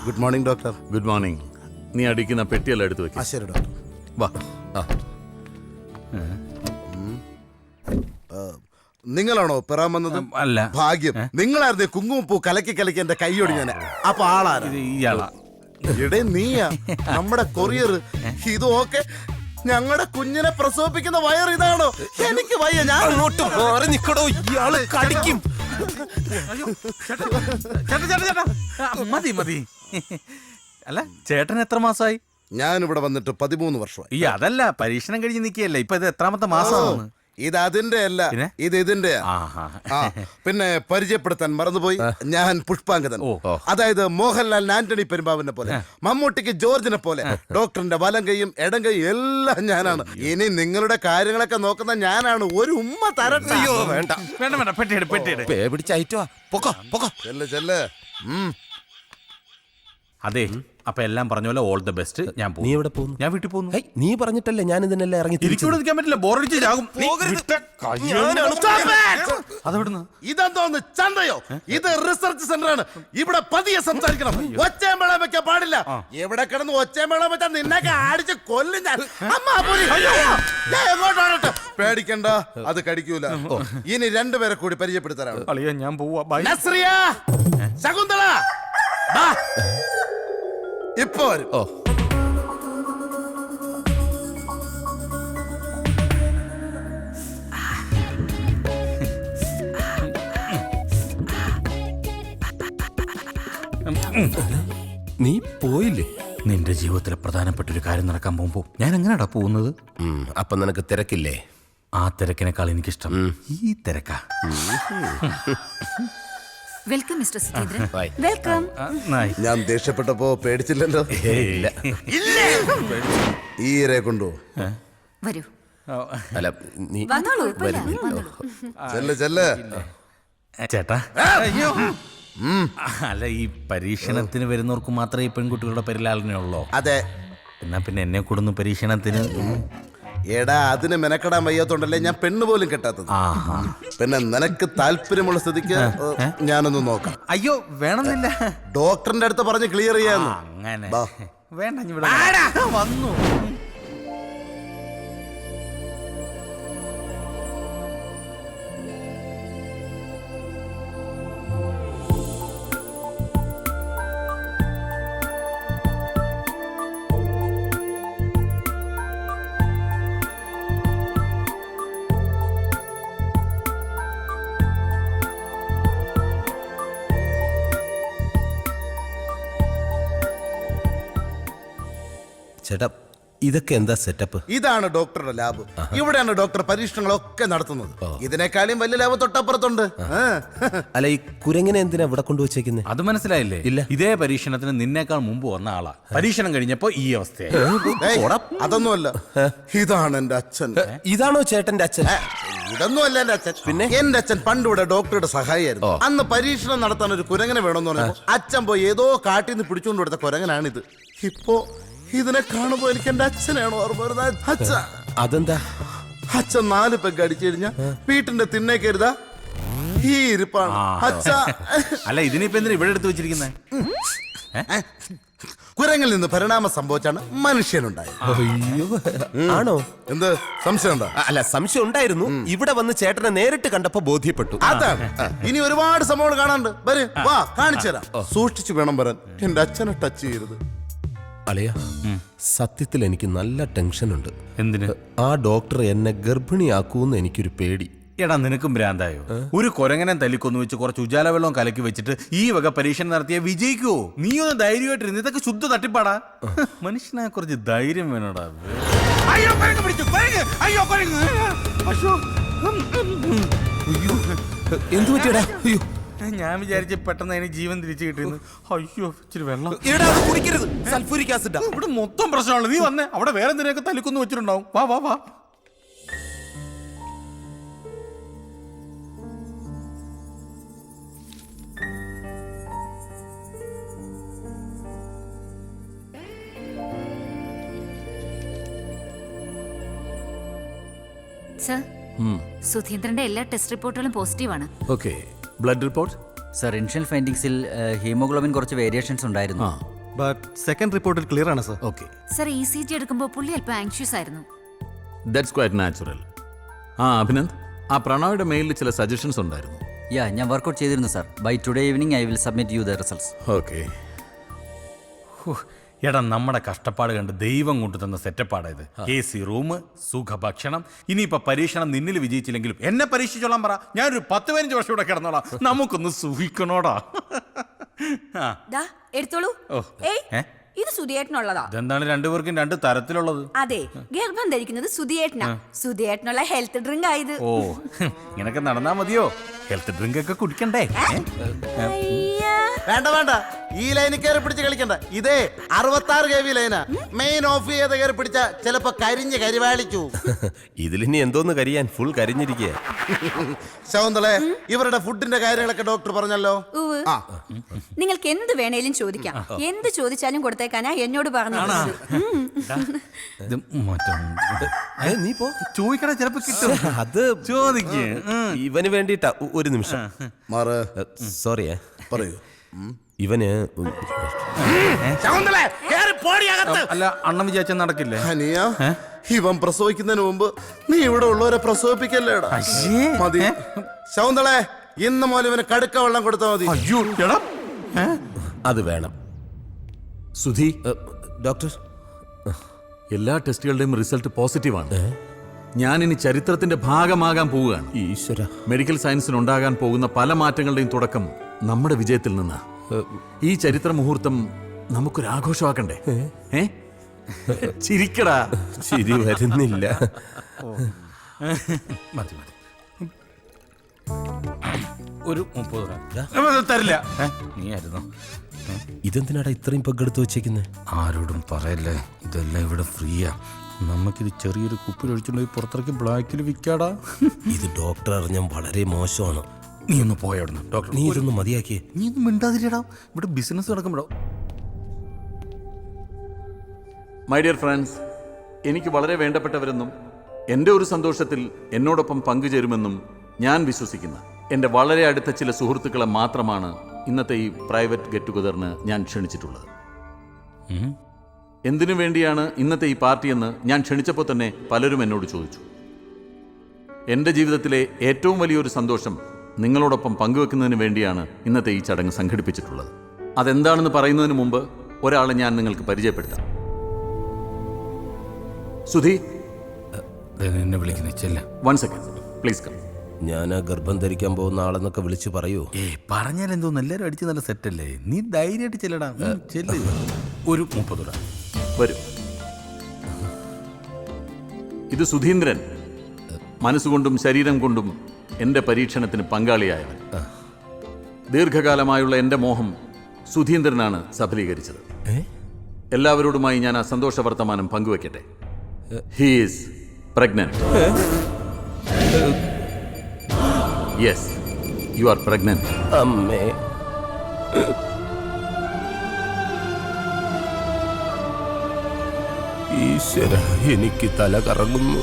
Good morning doctor. Good morning. നീ അടിക്കുന്ന പെട്ടിയെല്ലാം എടുത്തു വെക്കാം. ശരി ഡോക്ടർ. വാ. നിങ്ങളാണോ പെറാൻ വന്നത്? അല്ല. ഭാഗ്യം. നിങ്ങളായിരുന്നു കുങ്കുമപ്പൂ കലക്കി കലക്കി എന്റെ കൈയൊടിഞ്ഞാനെ. അപ്പൊ ആളാരാ? ഇയാളാ. ഇടേ നീയാ നമ്മുടെ കൊറിയർ. ഇത് ഓക്കെ. ഞങ്ങളുടെ കുഞ്ഞിനെ പ്രസവിപ്പിക്കുന്ന വയർ ഇതാണോ? എനിക്ക് വയ്യ. ഞാൻ അങ്ങോട്ട് മാറി നിക്കടോ, ഇയാള് കടിക്കും. മതി മതി. അല്ല ചേട്ടൻ എത്ര മാസമായി? ഞാൻ ഇവിടെ വന്നിട്ട് 13 വർഷമായി. ഈ അതല്ല, പരീക്ഷണം കഴിഞ്ഞ് നിൽക്കുകയല്ല. ഇപ്പൊ ഇത് എത്രാമത്തെ മാസമാണ്? ഇത് അതിന്റെ അല്ല, ഇത് ഇതിന്റെ. പിന്നെ പരിചയപ്പെടുത്താൻ മറന്നുപോയി, ഞാൻ പുഷ്പാങ്കദൻ. അതായത് മോഹൻലാൽ ആന്റണി പെരുമ്പാവിനെ പോലെ, മമ്മൂട്ടിക്ക് ജോർജിനെ പോലെ, ഡോക്ടറിന്റെ വലം കൈയും ഇടം കൈയും എല്ലാം ഞാനാണ്. ഇനി നിങ്ങളുടെ കാര്യങ്ങളൊക്കെ നോക്കുന്ന ഞാനാണ്. ഒരു ഉമ്മ തരട്ടെ? വേണ്ട വേണ്ട വേണ്ട, പെട്ടിയെടു പെട്ടിയെടു. പിടിച്ചയറ്റോ. പൊക്കോ പൊക്കോ. ചെല്ല്. അതെ, അപ്പൊ എല്ലാം പറഞ്ഞ പോലെ ഓൾ ദ ബെസ്റ്റ്. ഞാൻ നീ എവിടെ പോകുന്നു? ഞാൻ വീട്ടിൽ പോകുന്നു. നീ പറഞ്ഞിട്ടല്ലേ ഞാൻ ഇതിനെല്ലാം ഇറങ്ങി എനിക്കിവിടെ നിൽക്കാൻ പറ്റില്ല, ബോറടിച്ച് ചാകും. അതെവിടുന്ന്? ഇതെന്തോന്ന് ചന്തയോ? ഇത് റിസർച്ച് സെന്റർ ആണ്. ഇവിടെ പതിയെ സംസാരിക്കണം. ഒച്ചമേളം വെക്കാൻ പാടില്ല. എവിടെ കിടന്ന് ഒച്ചമേളം വെച്ചാൽ നിന്നൊക്കെ അടിച്ച് കൊല്ലും ഞാൻ. എങ്ങോട്ടാണ്? പേടിക്കണ്ട, അത് കടിക്കൂല. ഇനി രണ്ടുപേരെ കൂടി പരിചയപ്പെടുത്താനാണ്. അളിയാ ഞാൻ പോവാ. ബൈ. നസ്രിയ, ശകുന്തള, ഇപ്പൊ വരും. നീ പോയില്ലേ? നിന്റെ ജീവിതത്തിലെ പ്രധാനപ്പെട്ട ഒരു കാര്യം നടക്കാൻ പോകുമ്പോ ഞാൻ എങ്ങനെയാടാ പോകുന്നത്? അപ്പൊ നിനക്ക് തിരക്കില്ലേ? ആ തിരക്കിനേക്കാൾ എനിക്കിഷ്ടം ഈ തിരക്കാ. Welcome mister Sudheendran. വെൽക്കം. ഞാൻ ദേഷ്യപ്പെട്ടപ്പോ പേടിച്ചില്ലല്ലോ. ഈരെ കൊണ്ടു വരൂ. അല്ല നീ വന്നോളൂ. ചെല്ല്. ചേട്ടാ, അല്ല ഈ പരീക്ഷണത്തിന് വരുന്നവർക്ക് മാത്രമേ ഈ പെൺകുട്ടികളുടെ പരിലാളനയുള്ളൂ? അതെ. എന്നാ പിന്നെ എന്നെ കൊടുന്നു പരീക്ഷണത്തിന്. എടാ, അതിന് മെനക്കെടാൻ വയ്യാത്തോണ്ടല്ലേ ഞാൻ പെണ്ണ് പോലും കെട്ടാത്തത്. പിന്നെ നിനക്ക് താല്പര്യമുള്ള സ്ഥിതിക്ക് ഞാനൊന്ന് നോക്കാം. അയ്യോ വേണമെന്നില്ല, ഡോക്ടറിന്റെ അടുത്ത് പറഞ്ഞ് ക്ലിയർ ചെയ്യാന്ന്. അങ്ങനെ ബാ. വേണ്ട, ഇവിടെ വന്നു. ചേട്ടാ, ഇതൊക്കെ എന്താ സെറ്റപ്പ്? ഇതാണ് ഡോക്ടറുടെ ലാബ്. ഇവിടെയാണ് ഡോക്ടർ പരീക്ഷണങ്ങളൊക്കെ നടത്തുന്നത്. ഇതിനേക്കാളും വലിയ ലാബ് തൊട്ടപ്പുറത്തുണ്ട്. അല്ല, ഈ കുരങ്ങനെ എന്തിനാ ഇവിടെ കൊണ്ടുവച്ചേക്കുന്നേ? അത് മനസ്സിലായില്ലേ? ഇല്ല. ഇതേ പരീക്ഷണത്തിന് നിന്നേക്കാൾ മുമ്പ് വന്ന ആളാ. പരീക്ഷണം കഴിഞ്ഞപ്പോ ഈ അവസ്ഥയായി. അതൊന്നുമല്ല, ഇതാണ് എന്റെ അച്ഛൻ. ഇതാണോ ചേട്ടന്റെ അച്ഛൻ? ഇതൊന്നുമല്ല എന്റെ അച്ഛൻ. പിന്നെ എന്റെ അച്ഛൻ പണ്ട് ഇവിടെ ഡോക്ടറുടെ സഹായിയായിരുന്നു. അന്ന് പരീക്ഷണം നടത്താൻ ഒരു കുരങ്ങനെ വേണമെന്ന് പറഞ്ഞപ്പോ അച്ഛൻ പോയി ഏതോ കാട്ടിൽ നിന്ന് പിടിച്ചുകൊണ്ട് കൊടുത്ത കുരങ്ങനാണിത്. ഇപ്പോ ഇതിനെ കാണുമ്പോ എനിക്ക് എന്റെ അച്ഛനാണോ ഓർമ്മ വരുന്നത്. അച്ഛൻ അതെന്താ? അച്ഛൻ 4 പെഗ് അടിച്ചു കഴിഞ്ഞാ വീട്ടിന്റെ തിണ്ണേ കരുതാ ഈ ഇരിപ്പാണ് അച്ഛ. അല്ല, ഇതിനിപ്പോ എന്തിനാ ഇവിടെ എടുത്തു വെച്ചിരിക്കുന്നേ? കുരങ്ങിൽ നിന്ന് പരിണാമം സംഭവിച്ചാണ് മനുഷ്യനുണ്ടായത്. ആണോ? എന്ത് സംശയം ഉണ്ടോ? അല്ല, സംശയം ഉണ്ടായിരുന്നു. ഇവിടെ വന്ന് ചേട്ടനെ നേരിട്ട് കണ്ടപ്പോ ബോധ്യപ്പെട്ടു. അതാണ്. ഇനി ഒരുപാട് സംഭവങ്ങൾ കാണാണ്ട്. വരും, വാ, കാണിച്ചു തരാം. സൂക്ഷിച്ചു വേണം വരാൻ. എന്റെ അച്ഛനെ ടച്ച് ചെയ്യരുത്. അളിയ, സത്യത്തിൽ എനിക്ക് നല്ല ടെൻഷൻ ഉണ്ട്. എന്തിന്? ആ ഡോക്ടർ എന്നെ ഗർഭിണിയാക്കൂന്ന് എനിക്കൊരു പേടി. എടാ, നിനക്കും ഭ്രാന്തായോ? ഒരു കൊരങ്ങനെ തല്ലിക്കൊന്നു വെച്ച് കുറച്ച് ഉജാല വെള്ളം കലക്കി വെച്ചിട്ട് ഈ വക പരീക്ഷണം നടത്തിയ വിജയിക്കുവോ? നീ ഒന്ന് ധൈര്യമായിട്ടിരുന്ന്. ഇതൊക്കെ ശുദ്ധ തട്ടിപ്പാടാ. മനുഷ്യനെ കുറച്ച് ധൈര്യം വേണോടാ. എന്തു പറ്റിയടാ? അയ്യോ, ഞാൻ വിചാരിച്ച പെട്ടെന്ന് അതിന് ജീവൻ തിരിച്ചു കിട്ടിയെന്ന്. അയ്യോ, ഇച്ചിരി വെള്ളം. കുടിക്കരുത്, സൾഫൂരിക് ആസിഡ്. ഇവിടെ മൊത്തം പ്രശ്നമാണ്. നീ വന്നേ, അവിടെ വേറെ എന്തിനൊക്കെ തല്ലിക്കൊന്നു വെച്ചിട്ടുണ്ടാവും. വാ വാ വാ. സർ, സുധീന്ദ്രന്റെ എല്ലാ ടെസ്റ്റ് റിപ്പോർട്ടുകളും പോസിറ്റീവാണ്. Okay. Blood report? Sir, initial ഫൈൻഡിങ്സിൽ ഹീമോഗ്ലോബിൻ കുറച്ച് വേരിയേഷൻസ് ഉണ്ടായിരുന്നു. ബട്ട് സെക്കൻഡ് റിപ്പോർട്ടിൽ ക്ലിയർ ആണ് സർ. ഓക്കെ, സർ ECG എടുക്കുമ്പോൾ പുള്ളി അല്പം ആങ്ഷ്യസ് ആയിരുന്നു. That's quite natural. ആ അഭിനന്ദ്, ആ പ്രണോയുടെ മെയിലിൽ ചില സജഷൻസ് ഉണ്ടായിരുന്നു. ഞാൻ വർക്കൗട്ട് ചെയ്തിരുന്നു sir. By today evening I will submit you the results. Okay, എടാ നമ്മുടെ കഷ്ടപ്പാട് കണ്ട് ദൈവം കൊണ്ടു തന്ന സെറ്റപ്പാടായത്. AC room, സുഖഭക്ഷണം. ഇനിയിപ്പോ പരീക്ഷണം നിന്നിൽ വിജയിച്ചില്ലെങ്കിലും എന്നെ പരീക്ഷിച്ചോളാൻ പറ. ഞാനൊരു 10-15 വർഷം ഇവിടെ കിടന്നോളാം. നമുക്കൊന്ന് സുഖിക്കണോടാ. ദാ എടുത്തോളൂ. ഏയ് ഇത് സുധിയേട്ടനുള്ളതാ. ഇതെന്താണ് രണ്ടുപേർക്കും 2 തരത്തിലുള്ളത്? അതെ, ഗർഭം ധരിക്കുന്നത് സുധിയേട്ടനാ. സുധിയേട്ടനുള്ള ഹെൽത്ത് ഡ്രിങ്ക് ആയത്. ഓ, ഇങ്ങനൊക്കെ നടന്നാ മതിയോ? ഹെൽത്ത് ഡ്രിങ്ക് ഒക്കെ കുടിക്കണ്ടേ? വേണ്ട വേണ്ട, ഈ ലൈനിൽ കയറി പിടിച്ച് കളിക്കണ്ട. ഇതേ 66 kV ലൈനാ. മെയിൻ ഓഫ് ചെയ്ത് കയറി പിടിച്ച ചിലപ്പോ കരിഞ്ഞ് കരിവാളിച്ചു. ഇതിലിനി എന്തോന്ന് കരിയാൻ, ഫുൾ കരിഞ്ഞിരിക്കുക. ശകുന്തളെ, ഇവരുടെ ഫുഡിന്റെ കാര്യങ്ങളൊക്കെ ഡോക്ടർ പറഞ്ഞല്ലോ. ഉവ്വ്. നിങ്ങൾക്ക് എന്ത് വേണേലും ചോദിക്കാം. എന്ത് ചോദിച്ചാലും കൊടുത്തേക്കാനാ എന്നോട് പറഞ്ഞത്. ഇത് മാറ്റാം. നീ പോ. ചോദിക്കണ ചിലപ്പോ കിട്ടും. അത് ചോദിക്ക്. ഇവന് വേണ്ടിട്ടാ. ഒരു നിമിഷം. മാറ്. സോറിയേ. പറയൂ. ഇവന് അല്ല, അണ്ണൻ വിചാരിച്ച നടക്കില്ലേ? ഹനിയ, ഇവൻ പ്രസവിക്കുന്നതിന് മുമ്പ് നീ ഇവിടെ ഉള്ളവരെ പ്രസവിപ്പിക്കല്ലേടാ. മതി ശകുന്തളെ, ഇന്ന് മുതൽ ഇവന് കടുക്ക വെള്ളം കൊടുത്താൽ മതി. അയ്യോ എടാ, അത് വേണം. സുധി, ഡോക്ടർ, എല്ലാ ടെസ്റ്റുകളുടെയും റിസൾട്ട് പോസിറ്റീവാണ്. ഞാനിനി ചരിത്രത്തിന്റെ ഭാഗമാകാൻ പോവുകയാണ്. ഈശ്വര. മെഡിക്കൽ സയൻസിന് ഉണ്ടാകാൻ പോകുന്ന പല മാറ്റങ്ങളുടെയും തുടക്കം നമ്മുടെ വിജയത്തിൽ നിന്ന്. ഈ ചരിത്ര മുഹൂർത്തം നമുക്കൊരു ആഘോഷമാക്കണ്ടേ? ചിരിക്കടാ. ചിരി വരുന്നില്ല. മതി മതി, ഒരു 30 തരില്ല. നീ ആയിരുന്നു. ഇതെന്തിനാടാ ഇത്രയും പങ്കെടുത്ത് വെച്ചേക്കുന്നത്? ആരോടും പറയല്ലേ, ഇതെല്ലാം ഇവിടെ ഫ്രീയാ. നമുക്കിത് ചെറിയൊരു കുപ്പിലൊഴിച്ചുകൊണ്ട് പോയി പുറത്തിറക്കി ബ്ലാക്കിൽ വിൽക്കാടാ. ഇത് ഡോക്ടർ അറിഞ്ഞാൽ വളരെ മോശമാണ്. നീ ഒന്ന് പോയവിടുന്ന്. ഡോക്ടർ, നീ ഇതൊന്ന് മതിയാക്കിയേ. നീ ഒന്നും മിണ്ടാതിരിടാ. ഇവിടെ ബിസിനസ് നടക്കുമ്പോഴോ. മൈ ഡിയർ ഫ്രണ്ട്സ്, എനിക്ക് വളരെ വേണ്ടപ്പെട്ടവരെന്നും എൻ്റെ ഒരു സന്തോഷത്തിൽ എന്നോടൊപ്പം പങ്കുചേരുമെന്നും ഞാൻ വിശ്വസിക്കുന്ന എൻ്റെ വളരെ അടുത്ത ചില സുഹൃത്തുക്കളെ മാത്രമാണ് ഇന്നത്തെ ഈ പ്രൈവറ്റ് ഗെറ്റ് ടുഗദറിന് ഞാൻ ക്ഷണിച്ചിട്ടുള്ളത്. എന്തിനു വേണ്ടിയാണ് ഇന്നത്തെ ഈ പാർട്ടിയെന്ന് ഞാൻ ക്ഷണിച്ചപ്പോൾ തന്നെ പലരും എന്നോട് ചോദിച്ചു. എൻ്റെ ജീവിതത്തിലെ ഏറ്റവും വലിയൊരു സന്തോഷം നിങ്ങളോടൊപ്പം പങ്കുവെക്കുന്നതിന് വേണ്ടിയാണ് ഇന്നത്തെ ഈ ചടങ്ങ് സംഘടിപ്പിച്ചിട്ടുള്ളത്. അതെന്താണെന്ന് പറയുന്നതിന് മുമ്പ് ഒരാളെ ഞാൻ നിങ്ങൾക്ക് പരിചയപ്പെടുത്താം. സുധി, എന്നെ വിളിക്കുന്ന 1 സെക്കൻഡ് പ്ലീസ് കം. ഞാൻ ആ ഗർഭം ധരിക്കാൻ പോകുന്ന ആളെന്നൊക്കെ വിളിച്ചു പറയൂ. പറഞ്ഞാൽ എന്തോന്ന്, എല്ലാവരും അടിച്ച് നല്ല സെറ്റല്ലേ. നീ ധൈര്യമായിട്ട് ചെല്ലടാ. ചെല്ല്. ഒരു 30 രൂപ വരൂ. ഇത് സുധീന്ദ്രൻ, മനസ്സുകൊണ്ടും ശരീരം കൊണ്ടും എൻ്റെ പരീക്ഷണത്തിന് പങ്കാളിയായവൻ. ദീർഘകാലമായുള്ള എൻ്റെ മോഹം സുധീന്ദ്രനാണ് സഫലീകരിച്ചത്. എല്ലാവരോടുമായി ഞാൻ ആ സന്തോഷ വർത്തമാനം പങ്കുവെക്കട്ടെ. He is pregnant. Yes, you are pregnant. അമ്മേ. ഈശ്വര, എനിക്ക് തല കറങ്ങുന്നു.